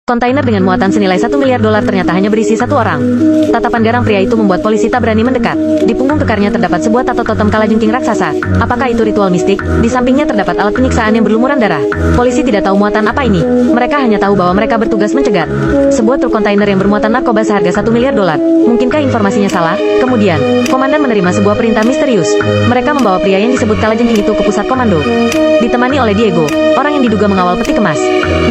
Kontainer dengan muatan senilai $1 miliar ternyata hanya berisi satu orang. Tatapan garang pria itu membuat polisi tak berani mendekat. Di punggung kekarnya terdapat sebuah tato totem kalajengking raksasa. Apakah itu ritual mistik? Di sampingnya terdapat alat penyiksaan yang berlumuran darah. Polisi tidak tahu muatan apa ini. Mereka hanya tahu bahwa mereka bertugas mencegat sebuah truk kontainer yang bermuatan narkoba seharga $1 miliar. Mungkinkah informasinya salah? Kemudian, komandan menerima sebuah perintah misterius. Mereka membawa pria yang disebut kalajengking itu ke pusat komando. Ditemani oleh Diego, orang yang diduga mengawal peti kemas.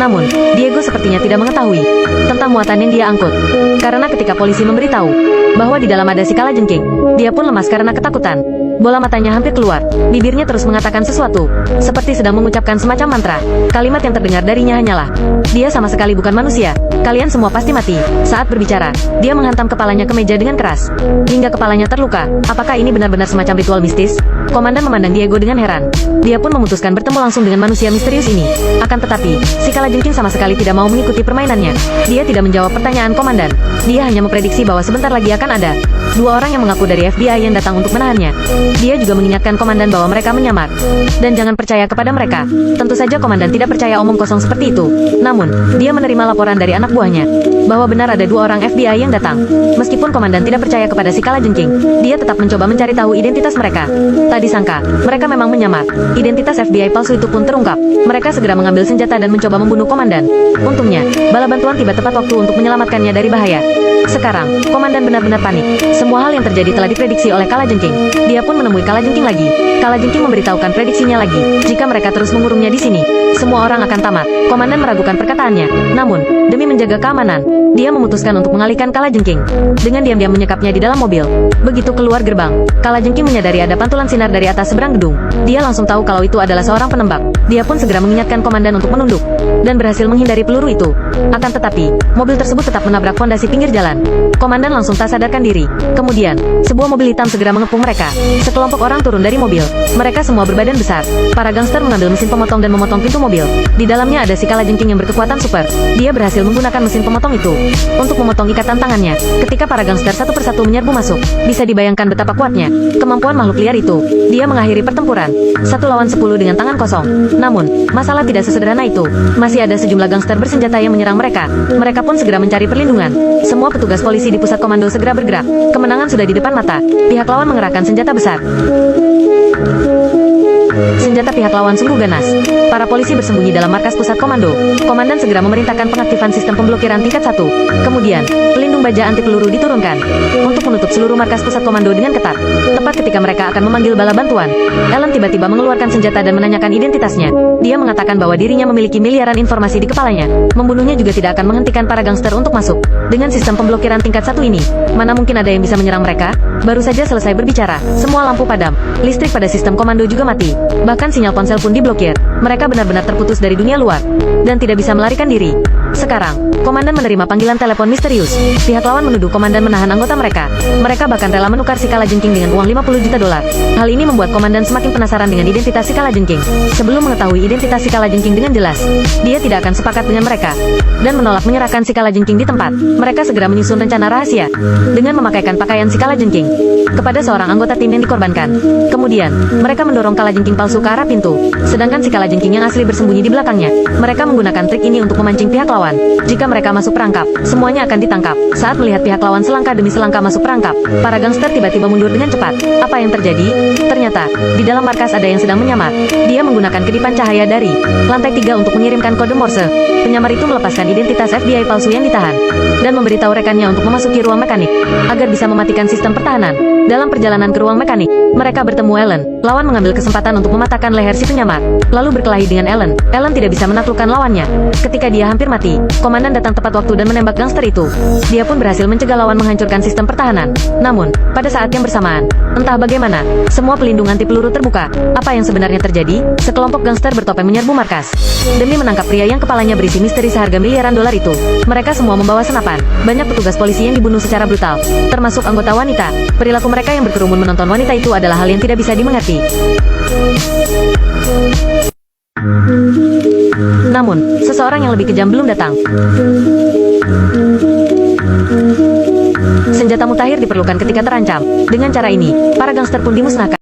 Namun, Diego sepertinya tidak mengetahui tentang muatan yang dia angkut. Karena ketika polisi memberitahu bahwa di dalam ada si kalajengking, dia pun lemas karena ketakutan. Bola matanya hampir keluar. Bibirnya terus mengatakan sesuatu, seperti sedang mengucapkan semacam mantra. Kalimat yang terdengar darinya hanyalah, "Dia sama sekali bukan manusia. Kalian semua pasti mati." Saat berbicara, dia menghantam kepalanya ke meja dengan keras, hingga kepalanya terluka. Apakah ini benar-benar semacam ritual mistis? Komandan memandang Diego dengan heran. Dia pun memutuskan bertemu langsung dengan manusia misterius ini. Akan tetapi, si kalajengking sama sekali tidak mau mengikuti permainannya. Dia tidak menjawab pertanyaan komandan. Dia hanya memprediksi bahwa sebentar lagi akan ada dua orang yang mengaku dari FBI yang datang untuk menahannya. Dia juga mengingatkan komandan bahwa mereka menyamar, dan jangan percaya kepada mereka. Tentu saja komandan tidak percaya omong kosong seperti itu. Namun, dia menerima laporan dari anak buahnya bahwa benar ada dua orang FBI yang datang. Meskipun komandan tidak percaya kepada si kalajengking, dia tetap mencoba mencari tahu identitas mereka. Tak disangka, mereka memang menyamar. Identitas FBI palsu itu pun terungkap. Mereka segera mengambil senjata dan mencoba membunuh komandan. Untungnya, bala bantuan tiba tepat waktu untuk menyelamatkannya dari bahaya. Sekarang, komandan benar-benar panik. Semua hal yang terjadi telah diprediksi oleh kalajengking. Dia pun menemui kalajengking lagi. Kalajengking memberitahukan prediksinya lagi. Jika mereka terus mengurungnya di sini, semua orang akan tamat. Komandan meragukan perkataannya. Namun, demi menjaga keamanan, dia memutuskan untuk mengalihkan kalajengking. Dengan diam-diam menyekapnya di dalam mobil. Begitu keluar gerbang, kalajengking menyadari ada pantulan sinar dari atas seberang gedung. Dia langsung tahu kalau itu adalah seorang penembak. Dia pun segera mengingatkan komandan untuk menunduk dan berhasil menghindari peluru itu. Akan tetapi, mobil tersebut tetap menabrak fondasi pinggir jalan. Komandan langsung tak sadarkan diri. Kemudian, sebuah mobil hitam segera mengepung mereka. Sekelompok orang turun dari mobil. Mereka semua berbadan besar. Para gangster mengambil mesin pemotong dan memotong pintu mobil. Di dalamnya ada si kalajengking yang berkekuatan super. Dia berhasil menggunakan mesin pemotong itu untuk memotong ikatan tangannya. Ketika para gangster satu persatu menyerbu masuk, bisa dibayangkan betapa kuatnya kemampuan makhluk liar itu. Dia mengakhiri pertempuran 1 lawan 10 dengan tangan kosong. Namun, masalah tidak sesederhana itu. Masih ada sejumlah gangster bersenjata yang menyerang mereka. Mereka pun segera mencari perlindungan. Semua petugas polisi di pusat komando segera bergerak. Kemenangan sudah di depan mata. Pihak lawan mengerahkan senjata besar. Senjata pihak lawan sungguh ganas. Para polisi bersembunyi dalam markas pusat komando. Komandan segera memerintahkan pengaktifan sistem pemblokiran tingkat 1. Kemudian, pelindung baja anti peluru diturunkan untuk menutup seluruh markas pusat komando dengan ketat. Tepat ketika mereka akan memanggil bala bantuan, Ellen tiba-tiba mengeluarkan senjata dan menanyakan identitasnya. Dia mengatakan bahwa dirinya memiliki miliaran informasi di kepalanya. Membunuhnya juga tidak akan menghentikan para gangster untuk masuk. Dengan sistem pemblokiran tingkat 1 ini, mana mungkin ada yang bisa menyerang mereka? Baru saja selesai berbicara, semua lampu padam. Listrik pada sistem komando juga mati. Bahkan sinyal ponsel pun diblokir. Mereka benar-benar terputus dari dunia luar dan tidak bisa melarikan diri. Sekarang, komandan menerima panggilan telepon misterius. Pihak lawan menuduh komandan menahan anggota mereka. Mereka bahkan rela menukar si kalajengking dengan uang $50 juta. Hal ini membuat komandan semakin penasaran dengan identitas si kalajengking. Sebelum mengetahui identitas si kalajengking dengan jelas, dia tidak akan sepakat dengan mereka dan menolak menyerahkan si kalajengking di tempat. Mereka segera menyusun rencana rahasia dengan memakaikan pakaian si kalajengking kepada seorang anggota tim yang dikorbankan. Kemudian, mereka mendorong kalajengking palsu ke arah pintu, sedangkan si kalajengking yang asli bersembunyi di belakangnya. Mereka menggunakan trik ini untuk memancing pihak lawan. Jika mereka masuk perangkap, semuanya akan ditangkap. Saat melihat pihak lawan selangkah demi selangkah masuk perangkap, para gangster tiba-tiba mundur dengan cepat. Apa yang terjadi? Ternyata, di dalam markas ada yang sedang menyamar. Dia menggunakan kedipan cahaya dari lantai 3 untuk mengirimkan kode Morse. Penyamar itu melepaskan identitas FBI palsu yang ditahan dan memberitahu rekannya untuk memasuki ruang mekanik agar bisa mematikan sistem pertahanan. Dalam perjalanan ke ruang mekanik, mereka bertemu Ellen. Lawan mengambil kesempatan untuk mematahkan leher si penyamar, lalu berkelahi dengan Ellen. Ellen tidak bisa menaklukkan lawannya. Ketika dia hampir mati, komandan datang tepat waktu dan menembak gangster itu. Dia pun berhasil mencegah lawan menghancurkan sistem pertahanan. Namun, pada saat yang bersamaan, entah bagaimana, semua pelindung anti peluru terbuka. Apa yang sebenarnya terjadi? Sekelompok gangster bertopeng menyerbu markas demi menangkap pria yang kepalanya berisi misteri seharga miliaran dolar itu. Mereka semua membawa senapan. Banyak petugas polisi yang dibunuh secara brutal, termasuk anggota wanita. Perilaku mereka yang berkerumun menonton wanita itu adalah hal yang tidak bisa dimengerti. Namun, seseorang yang lebih kejam belum datang. Senjata mutakhir diperlukan ketika terancam. Dengan cara ini, para gangster pun dimusnahkan.